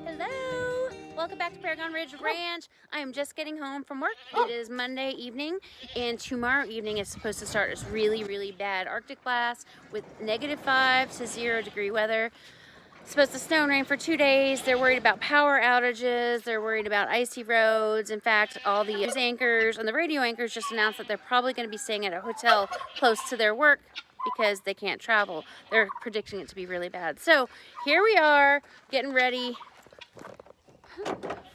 Hello! Welcome back to Paragon Ridge Ranch. I am just getting home from work. It is Monday evening, and tomorrow evening is supposed to start this really, really bad Arctic blast with -5 to 0 degree weather. It's supposed to snow and rain for 2 days. They're worried about power outages. They're worried about icy roads. In fact, all the news anchors and the radio anchors just announced that they're probably going to be staying at a hotel close to their work because they can't travel. They're predicting it to be really bad. So here we are getting ready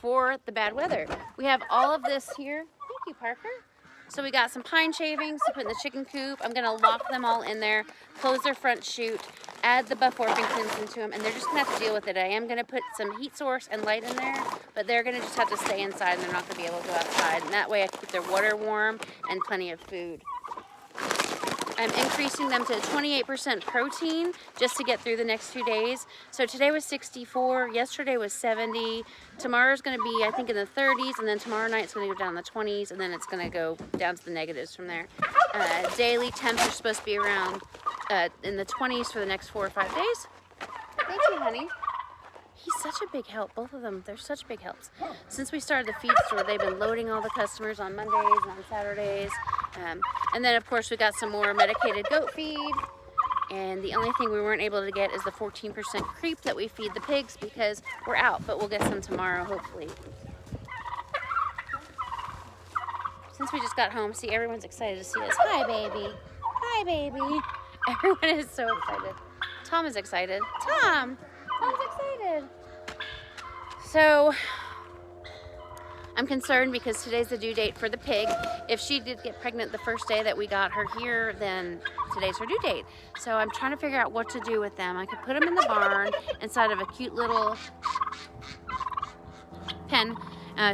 for the bad weather. We have all of this here. Thank you, Parker. So we got some pine shavings to put in the chicken coop. I'm gonna lock them all in there, close their front chute, add the buff Orpingtons into them, and they're just gonna have to deal with it. I am gonna put some heat source and light in there, but they're gonna just have to stay inside and they're not gonna be able to go outside. And that way I keep their water warm and plenty of food. I'm increasing them to 28% protein just to get through the next few days. So today was 64, yesterday was 70. Tomorrow's gonna be, I think, in the 30s, and then tomorrow night it's gonna go down in the 20s, and then it's gonna go down to the negatives from there. Daily temps are supposed to be around in the 20s for the next 4 or 5 days. Thank you, honey. He's such a big help, both of them. They're such big helps. Since we started the feed store, they've been loading all the customers on Mondays and on Saturdays. And then, of course, we got some more medicated goat feed. And the only thing we weren't able to get is the 14% creep that we feed the pigs because we're out, but we'll get some tomorrow, hopefully. Since we just got home, see, everyone's excited to see us. Hi, baby. Hi, baby. Everyone is so excited. Tom is excited. Tom's excited. So I'm concerned because today's the due date for the pig. If she did get pregnant the first day that we got her here, then today's her due date. So I'm trying to figure out what to do with them. I could put them in the barn inside of a cute little pen.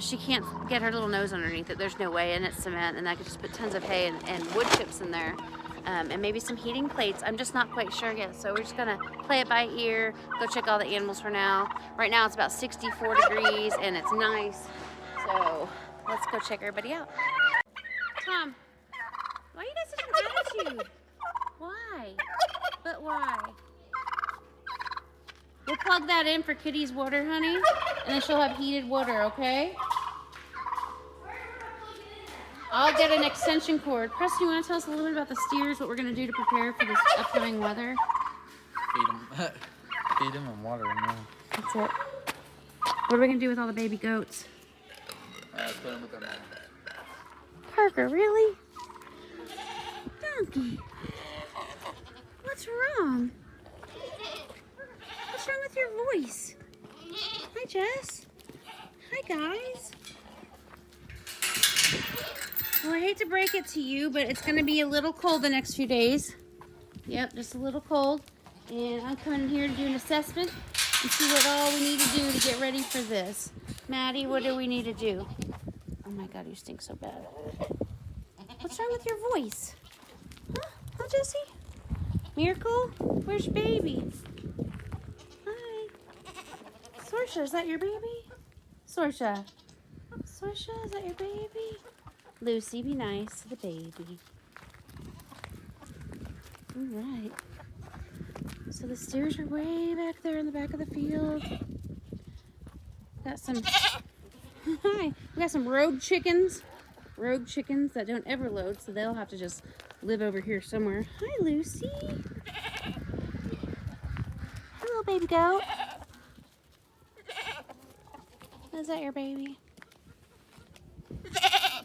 She can't get her little nose underneath it. There's no way, and it's cement, and I could just put tons of hay and wood chips in there. And maybe some heating plates. I'm just not quite sure yet, so we're just gonna play it by ear, go check all the animals for now. Right now it's about 64 degrees and it's nice, so let's go check everybody out. Tom, why you got such an attitude? Why? But why? We'll plug that in for Kitty's water, honey, and then she'll have heated water, okay? I'll get an extension cord. Preston, you want to tell us a little bit about the steers, what we're going to do to prepare for this upcoming weather? Feed them and water them, yeah. That's it. What are we going to do with all the baby goats? Put them with their mom. Parker, really? Donkey. What's wrong? What's wrong with your voice? Hi, Jess. Hi, guys. Well, I hate to break it to you, but it's going to be a little cold the next few days. Yep, just a little cold. And I'm coming here to do an assessment and see what all we need to do to get ready for this. Maddie, what do we need to do? Oh my God, you stink so bad. What's wrong with your voice? Huh, Jessie? Miracle? Where's your baby? Hi. Sorsha, is that your baby? Sorsha. Sorsha, is that your baby? Lucy, be nice to the baby. All right. So the steers are way back there in the back of the field. Got some, hi, we got some rogue chickens that don't ever load, so they'll have to just live over here somewhere. Hi, Lucy. Hello, baby goat. Is that your baby?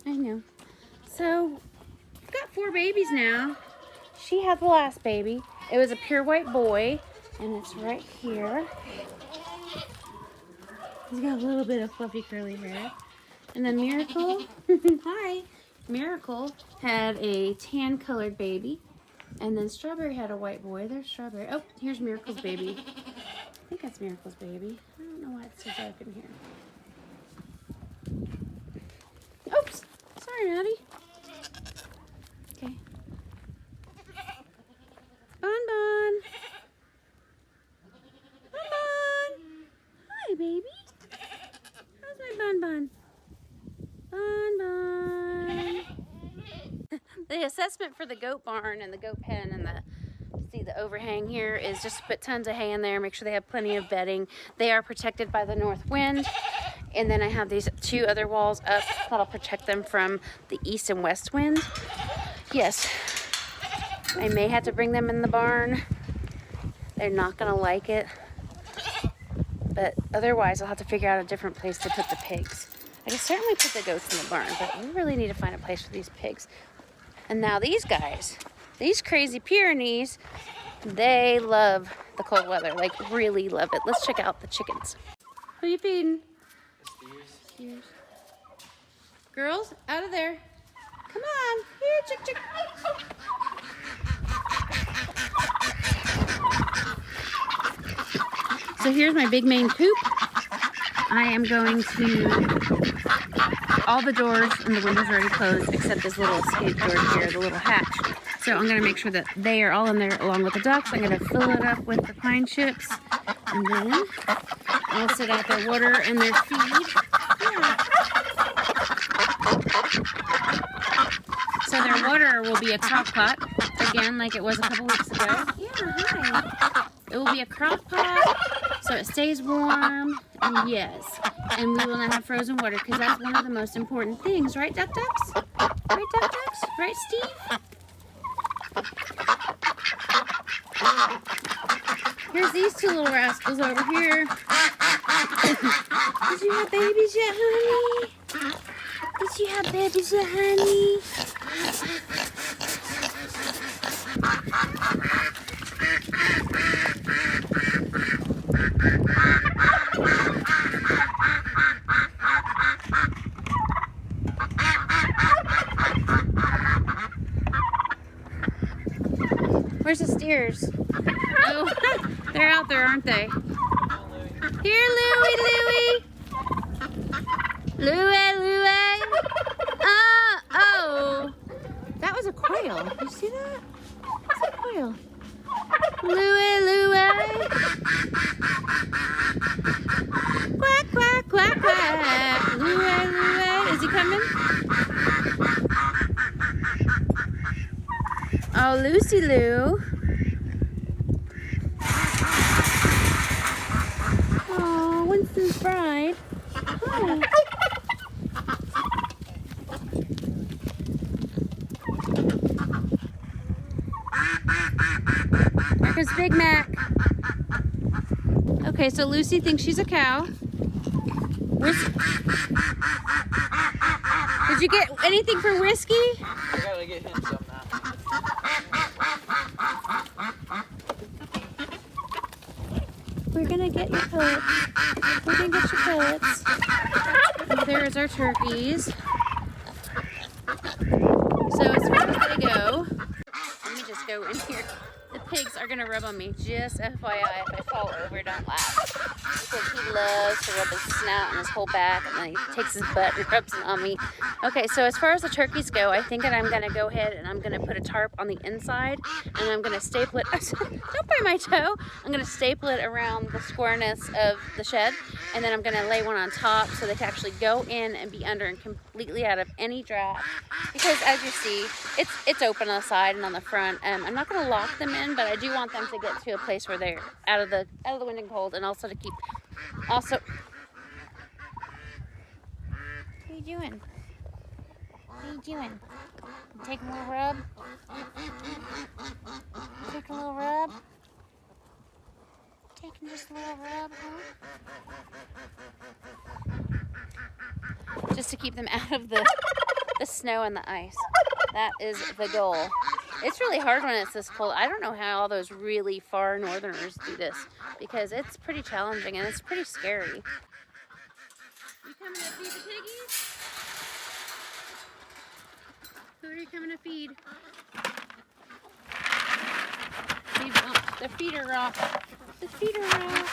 I know. So, I've got 4 babies now. She had the last baby. It was a pure white boy, and it's right here. He's got a little bit of fluffy curly hair. And then Miracle, hi. Miracle had a tan colored baby. And then Strawberry had a white boy. There's Strawberry. Oh, here's Miracle's baby. I think that's Miracle's baby. I don't know why it's so dark in here. Oops. Sorry, Maddie. Okay. Bon Bon. Bon Bon. Hi, baby. How's my Bon Bon? Bon Bon. the assessment for the goat barn and the goat pen and the overhang here is just to put tons of hay in there, make sure they have plenty of bedding. They are protected by the north wind. And then I have these 2 other walls up that'll protect them from the east and west wind. Yes, I may have to bring them in the barn. They're not gonna like it. But otherwise I'll have to figure out a different place to put the pigs. I can certainly put the goats in the barn, but we really need to find a place for these pigs. And now these guys, these crazy Pyrenees, they love the cold weather, like really love it. Let's check out the chickens. Who are you feeding? Steers. Girls, out of there. Come on, here, chick, chick. So here's my big main coop. I am going to, all the doors and the windows are already closed except this little escape door here, the little hatch. So I'm going to make sure that they are all in there along with the ducks. I'm going to fill it up with the pine chips, and then I'll set out their water and their feed. Yeah. So their water will be a crock pot, again like it was a couple weeks ago. Yeah, hi. It will be a crock pot, so it stays warm, and yes, and we will not have frozen water, because that's one of the most important things, right, ducks? Right, ducks? Right, Steve? Here's these 2 little rascals over here. Did you have babies yet, honey? Did you have babies yet, honey? Where's the steers? Oh, they're out there, aren't they? Here, Louie. Louie. Oh. That was a quail. You see that? It's a quail. Louie. Quack, quack, quack, quack. Louie. Is he coming? Oh, Lucy Lou. Oh, Winston's bride. Hi. There goes Big Mac. Okay, so Lucy thinks she's a cow. Did you get anything for Whiskey? I gotta get him some now. We're gonna get your pellets. We're gonna get your pellets. And there's our turkeys. So as far as they go, let me just go in here. The pigs are gonna rub on me, just FYI. If I fall over, don't laugh. Because he loves to rub his snout and his whole back, and then he takes his butt and rubs it on me. Okay, so as far as the turkeys go, I think that I'm gonna go ahead and I'm gonna put a tarp on the inside, and I'm gonna staple it. Don't bite my toe. I'm gonna staple it around the squareness of the shed, and then I'm gonna lay one on top so they can actually go in and be under and completely out of any draft. Because as you see, it's open on the side and on the front. I'm not gonna lock them in, but I do want them to get to a place where they're out of the wind and cold, and also to keep. Also, what are you doing? What are you doing? You taking a little rub? Taking a little rub? Taking just a little rub, huh? Just to keep them out of the snow and the ice. That is the goal. It's really hard when it's this cold. I don't know how all those really far northerners do this, because it's pretty challenging and it's pretty scary. You coming to feed the piggies? Who are you coming to feed? The feet are off. The feet are off.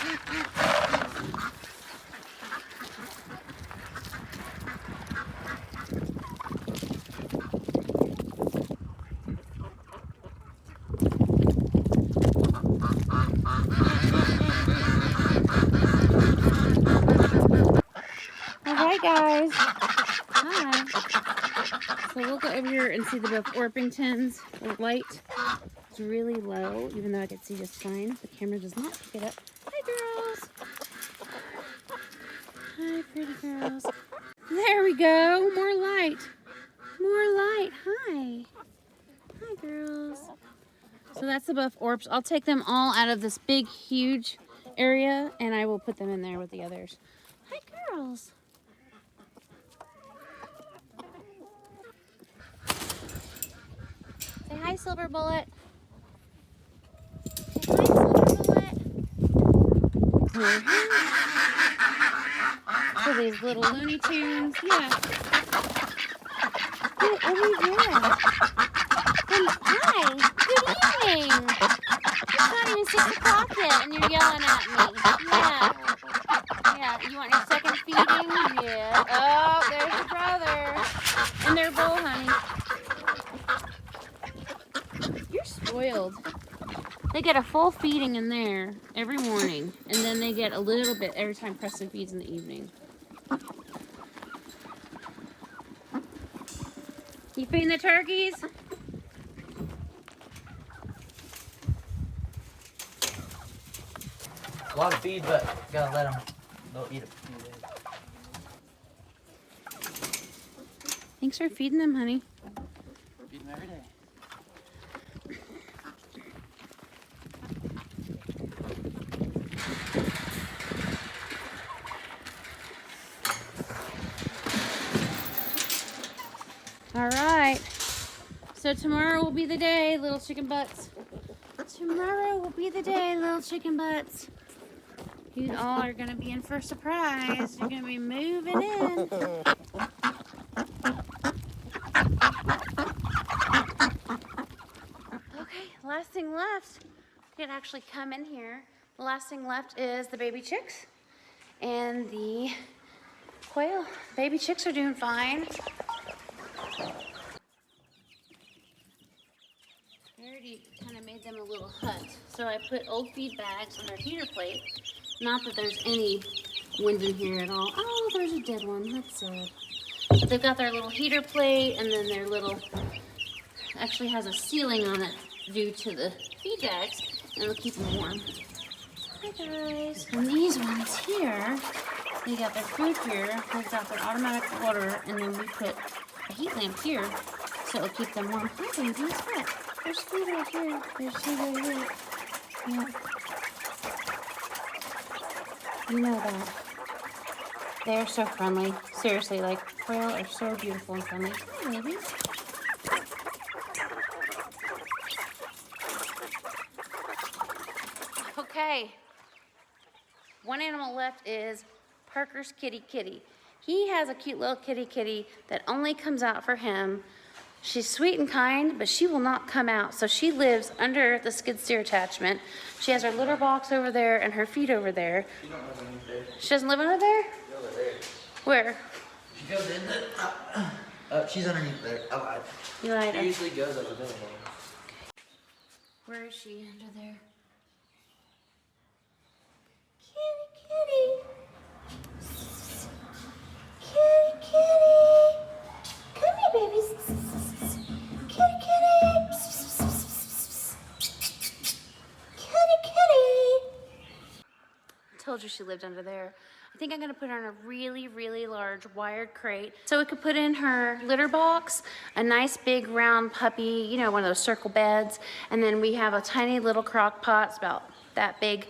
All right, guys. Hi. So we'll go over here and see the both Orpingtons. The light is really low, even though I can see just fine. The camera does not pick it up. Hi, girls. Hi, pretty girls. There we go. More light. More light. Hi. Hi, girls. So that's the buff Orps. I'll take them all out of this big, huge area, and I will put them in there with the others. Hi, girls. Say hi, Silver Bullet. Say hi, Silver Bullet. So these little Looney Tunes. Yeah. Hey, yeah. Hi. Good evening. It's not even 6 o'clock yet, and you're yelling at me. Yeah. Yeah. You want your second feeding? Yeah. Oh, there's your brother. And their bowl, honey. You're spoiled. They get a full feeding in there every morning, and then they get a little bit every time Preston feeds in the evening. You feeding the turkeys? A lot of feed, but gotta let them. They'll eat it. Thanks for feeding them, honey. Feed them every day. All right. So tomorrow will be the day, little chicken butts. Tomorrow will be the day, little chicken butts. You all are gonna be in for a surprise. You're gonna be moving in. Okay, last thing left. You can actually come in here. The last thing left is the baby chicks and the quail. Baby chicks are doing fine. I already kind of made them a little hut. So I put old feed bags on their heater plate. Not that there's any wind in here at all. Oh, there's a dead one. That's sad. But they've got their little heater plate, and then their little, actually has a ceiling on it due to the feed bags, and it'll keep them warm. Hi guys. And these ones here, they got their food here. They've got their automatic water, and then we put a heat lamp here, so it'll keep them warm. Hi babies, what? There's food right here. There's food right here. Yeah. You know that. They're so friendly. Seriously, like, quail are so beautiful and friendly. Hi, babies. Okay. One animal left is Parker's kitty. He has a cute little kitty that only comes out for him. She's sweet and kind, but she will not come out. So she lives under the skid steer attachment. She has her litter box over there and her feet over there. She don't live underneath there. She doesn't live under there? She goes there. Where? She goes in the, she's underneath there. I lied. You lied. She usually goes over there. Where is she? Under there. Kitty. Come here, babies. Kitty. Told you she lived under there. I think I'm gonna put her in a really large wired crate. So we could put in her litter box, a nice big round puppy, you know, one of those circle beds. And then we have a tiny little crock pot, it's about that big,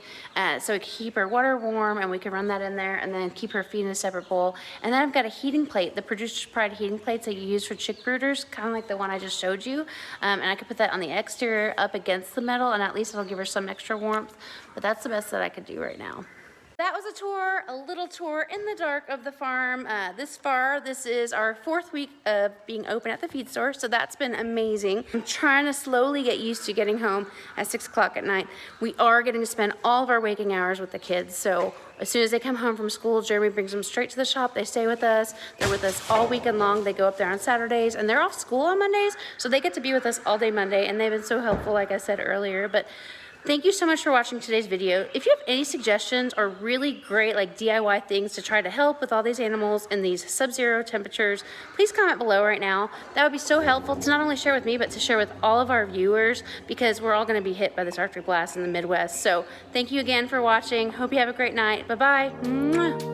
so we can keep her water warm, and we can run that in there and then keep her feed in a separate bowl. And then I've got a heating plate, the Producer's Pride heating plates that you use for chick brooders, kind of like the one I just showed you. And I could put that on the exterior up against the metal, and at least it'll give her some extra warmth. But that's the best that I could do right now. That was a tour, a little tour in the dark of the farm. This is our 4th week of being open at the feed store, so that's been amazing. I'm trying to slowly get used to getting home at 6 o'clock at night. We are getting to spend all of our waking hours with the kids, so as soon as they come home from school, Jeremy brings them straight to the shop. They stay with us. They're with us all weekend long. They go up there on Saturdays, and they're off school on Mondays, so they get to be with us all day Monday, and they've been so helpful, like I said earlier. But Thank you so much for watching today's video. If you have any suggestions or really great like DIY things to try to help with all these animals in these sub-zero temperatures, please comment below right now. That would be so helpful to not only share with me, but to share with all of our viewers, because we're all gonna be hit by this Arctic blast in the Midwest. So thank you again for watching. Hope you have a great night. Bye-bye.